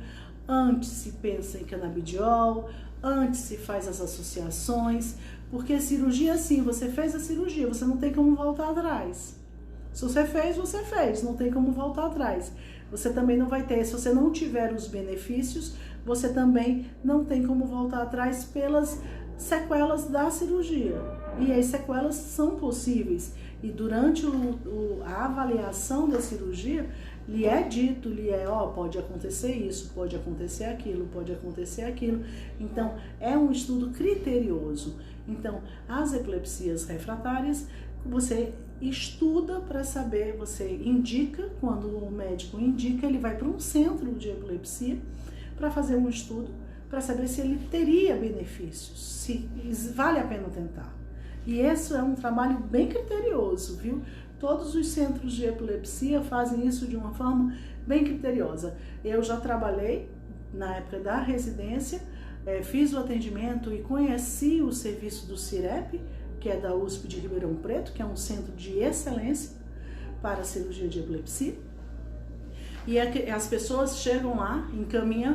antes se pensa em canabidiol, antes se faz as associações, porque cirurgia, sim, você fez a cirurgia, você não tem como voltar atrás. Se você fez, não tem como voltar atrás. Você também não vai ter, se você não tiver os benefícios, você também não tem como voltar atrás pelas sequelas da cirurgia. E as sequelas são possíveis. E durante a avaliação da cirurgia, lhe é dito, pode acontecer isso, pode acontecer aquilo, pode acontecer aquilo. Então, é um estudo criterioso. Então, as epilepsias refratárias, você estuda para saber, você indica, quando o médico indica, ele vai para um centro de epilepsia para fazer um estudo, para saber se ele teria benefícios, se vale a pena tentar. E esse é um trabalho bem criterioso, viu? Todos os centros de epilepsia fazem isso de uma forma bem criteriosa. Eu já trabalhei na época da residência, fiz o atendimento e conheci o serviço do CIREP, que é da USP de Ribeirão Preto, que é um centro de excelência para a cirurgia de epilepsia. E as pessoas chegam lá,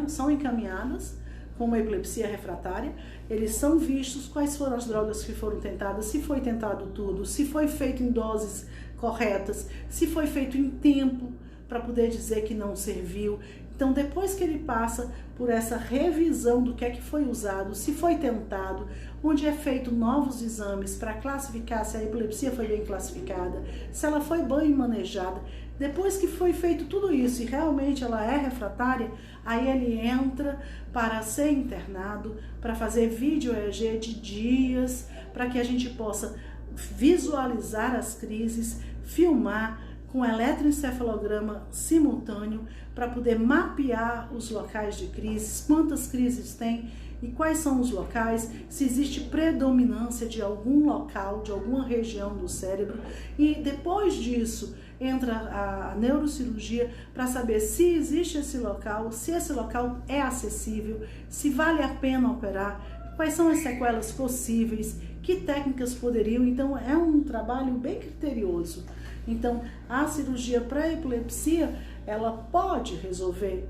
são encaminhadas com uma epilepsia refratária, eles são vistos quais foram as drogas que foram tentadas, se foi tentado tudo, se foi feito em doses corretas, se foi feito em tempo para poder dizer que não serviu. Então, depois que ele passa por essa revisão do que é que foi usado, se foi tentado, onde é feito novos exames para classificar se a epilepsia foi bem classificada, se ela foi bem manejada, depois que foi feito tudo isso e realmente ela é refratária, aí ele entra para ser internado, para fazer vídeo EEG de dias, para que a gente possa visualizar as crises, filmar com eletroencefalograma simultâneo para poder mapear os locais de crises, quantas crises tem e quais são os locais, se existe predominância de algum local, de alguma região do cérebro. E depois disso entra a neurocirurgia para saber se existe esse local, se esse local é acessível, se vale a pena operar, quais são as sequelas possíveis, que técnicas poderiam. Então é um trabalho bem criterioso. Então, a cirurgia para epilepsia, ela pode resolver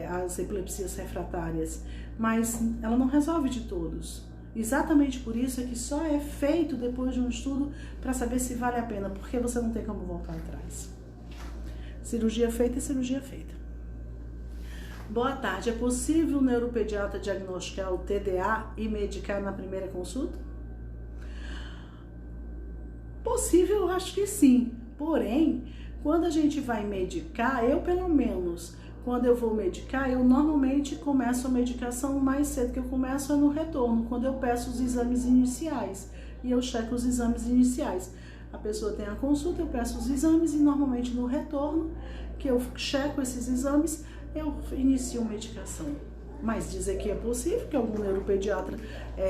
as epilepsias refratárias, mas ela não resolve de todos. Exatamente por isso é que só é feito depois de um estudo para saber se vale a pena, porque você não tem como voltar atrás. Cirurgia feita é cirurgia feita. Boa tarde, é possível o neuropediatra diagnosticar o TDA e medicar na primeira consulta? Possível, eu acho que sim. Porém, quando a gente vai medicar, eu pelo menos, quando eu vou medicar, eu normalmente começo a medicação mais cedo, que eu começo no retorno, quando eu peço os exames iniciais e eu checo os exames iniciais. A pessoa tem a consulta, eu peço os exames e normalmente no retorno, que eu checo esses exames, eu inicio a medicação. Mas dizer que é possível que algum neuropediatra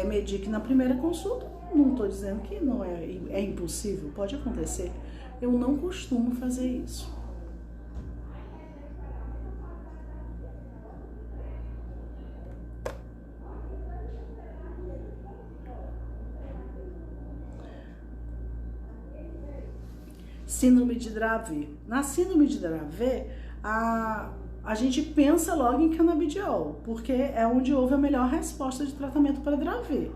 medique na primeira consulta, não estou dizendo que não é impossível, pode acontecer. Eu não costumo fazer isso. Síndrome de Dravet. Na síndrome de Dravet, a gente pensa logo em canabidiol, porque é onde houve a melhor resposta de tratamento para Dravet.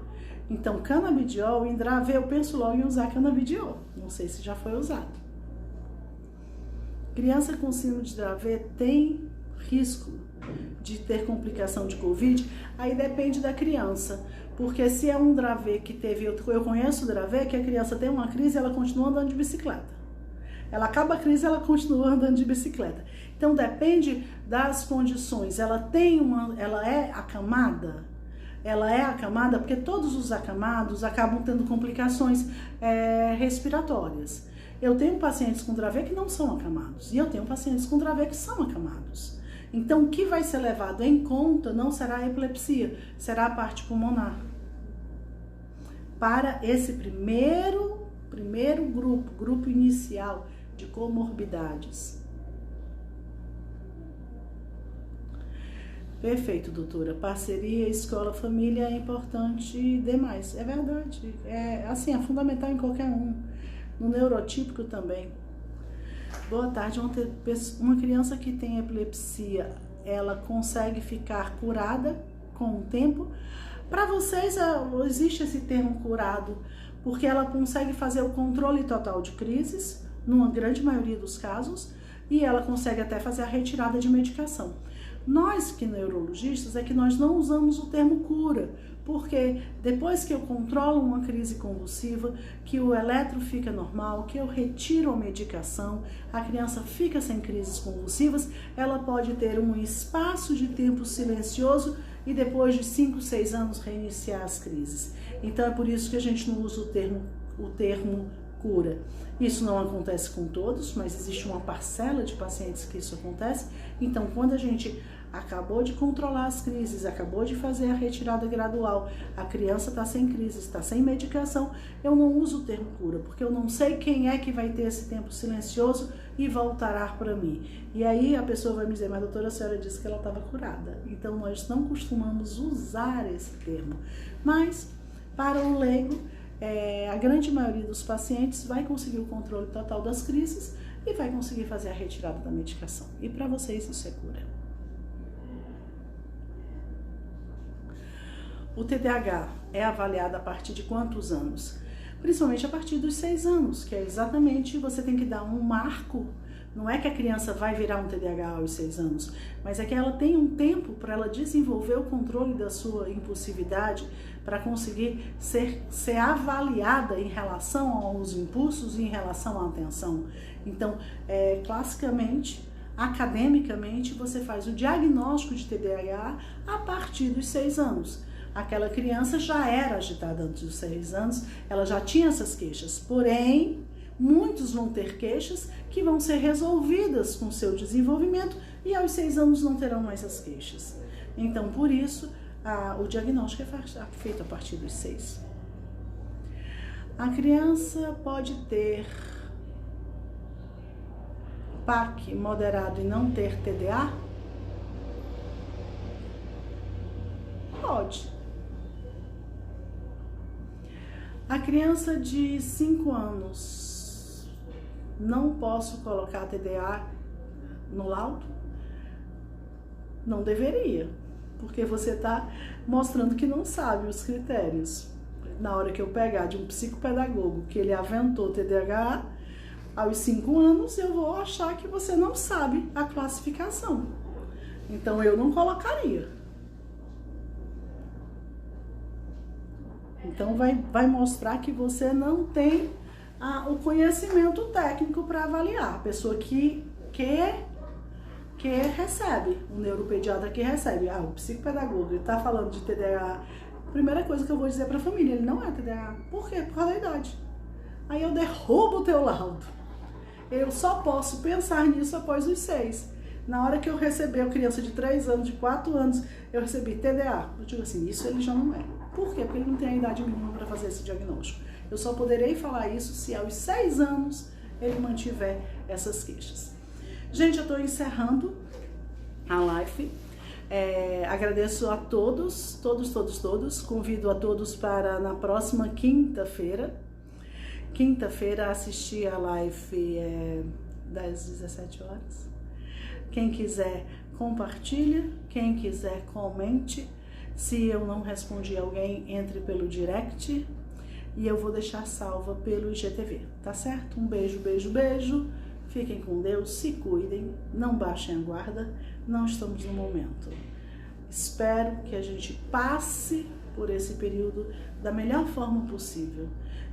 Então, canabidiol, em Dravet, eu penso logo em usar canabidiol. Não sei se já foi usado. Criança com síndrome de Dravet tem risco de ter complicação de Covid? Aí depende da criança. Porque se é um Dravet que teve... Eu conheço o Dravet, que a criança tem uma crise e ela continua andando de bicicleta. Ela acaba a crise e ela continua andando de bicicleta. Então, depende das condições. Ela é acamada? Ela é acamada porque todos os acamados acabam tendo complicações respiratórias. Eu tenho pacientes com Dravet que não são acamados e eu tenho pacientes com Dravet que são acamados. Então, o que vai ser levado em conta não será a epilepsia, será a parte pulmonar. para esse primeiro grupo inicial de comorbidades. Perfeito, doutora. Parceria, escola, família é importante demais. É verdade. É assim, é fundamental em qualquer um. No neurotípico também. Boa tarde. Uma criança que tem epilepsia, ela consegue ficar curada com o tempo? Para vocês, existe esse termo curado, porque ela consegue fazer o controle total de crises, numa grande maioria dos casos, e ela consegue até fazer a retirada de medicação. Nós, que neurologistas, é que nós não usamos o termo cura, porque depois que eu controlo uma crise convulsiva, que o eletro fica normal, que eu retiro a medicação, a criança fica sem crises convulsivas, ela pode ter um espaço de tempo silencioso e depois de 5, 6 anos reiniciar as crises. Então é por isso que a gente não usa o termo cura. Isso não acontece com todos, mas existe uma parcela de pacientes que isso acontece. Então, quando a gente acabou de controlar as crises, acabou de fazer a retirada gradual, a criança está sem crise, está sem medicação, eu não uso o termo cura, porque eu não sei quem é que vai ter esse tempo silencioso e voltará para mim. E aí a pessoa vai me dizer, mas doutora, a senhora disse que ela estava curada. Então, nós não costumamos usar esse termo. Mas, para o leigo, a grande maioria dos pacientes vai conseguir o controle total das crises e vai conseguir fazer a retirada da medicação. E para vocês isso é cura. O TDAH é avaliado a partir de quantos anos? Principalmente a partir dos 6 anos, que é exatamente, você tem que dar um marco. Não é que a criança vai virar um TDAH aos 6 anos, mas é que ela tem um tempo para ela desenvolver o controle da sua impulsividade, para conseguir ser avaliada em relação aos impulsos e em relação à atenção. Então, classicamente, academicamente, você faz o diagnóstico de TDAH a partir dos 6 anos. Aquela criança já era agitada antes dos 6 anos, ela já tinha essas queixas, porém, muitos vão ter queixas que vão ser resolvidas com o seu desenvolvimento e aos 6 anos não terão mais as queixas. Então, por isso, o diagnóstico é feito a partir dos 6. A criança pode ter PAC moderado e não ter TDA? Pode. A criança de 5 anos, não posso colocar TDA no laudo? Não deveria, porque você está mostrando que não sabe os critérios. Na hora que eu pegar de um psicopedagogo que ele aventou TDAH, aos 5 anos eu vou achar que você não sabe a classificação. Então eu não colocaria. Então vai mostrar que você não tem o conhecimento técnico para avaliar. A pessoa que recebe, o neuropediatra que recebe, o psicopedagogo, ele está falando de TDAH, a primeira coisa que eu vou dizer para a família, ele não é TDAH. Por quê? Por causa da idade. Aí eu derrubo o teu laudo. Eu só posso pensar nisso após os 6. Na hora que eu receber a criança de 3 anos, de 4 anos, eu recebi TDA. Eu digo assim, isso ele já não é. Por quê? Porque ele não tem a idade mínima para fazer esse diagnóstico. Eu só poderei falar isso se aos 6 anos ele mantiver essas queixas. Gente, eu estou encerrando a live. Agradeço a todos. Convido a todos para na próxima quinta-feira assistir a live das 17 horas. Quem quiser, compartilha. Quem quiser, comente. Se eu não respondi alguém, entre pelo direct e eu vou deixar salva pelo IGTV, tá certo? Um beijo, beijo, beijo. Fiquem com Deus, se cuidem, não baixem a guarda, não estamos no momento. Espero que a gente passe por esse período da melhor forma possível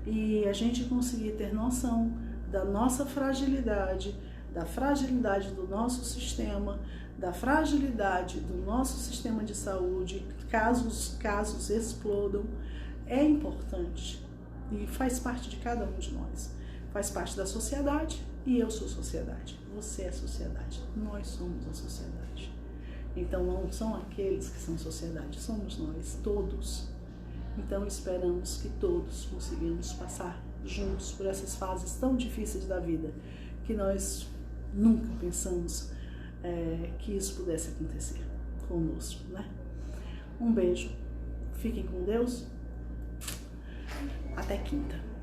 e a gente conseguir ter noção da nossa fragilidade, da fragilidade do nosso sistema, da fragilidade do nosso sistema de saúde, casos explodam, é importante e faz parte de cada um de nós. Faz parte da sociedade e eu sou sociedade. Você é sociedade. Nós somos a sociedade. Então não são aqueles que são sociedade, somos nós, todos. Então esperamos que todos conseguimos passar juntos por essas fases tão difíceis da vida, que nós nunca pensamos que isso pudesse acontecer conosco, né? Um beijo, fiquem com Deus, até quinta.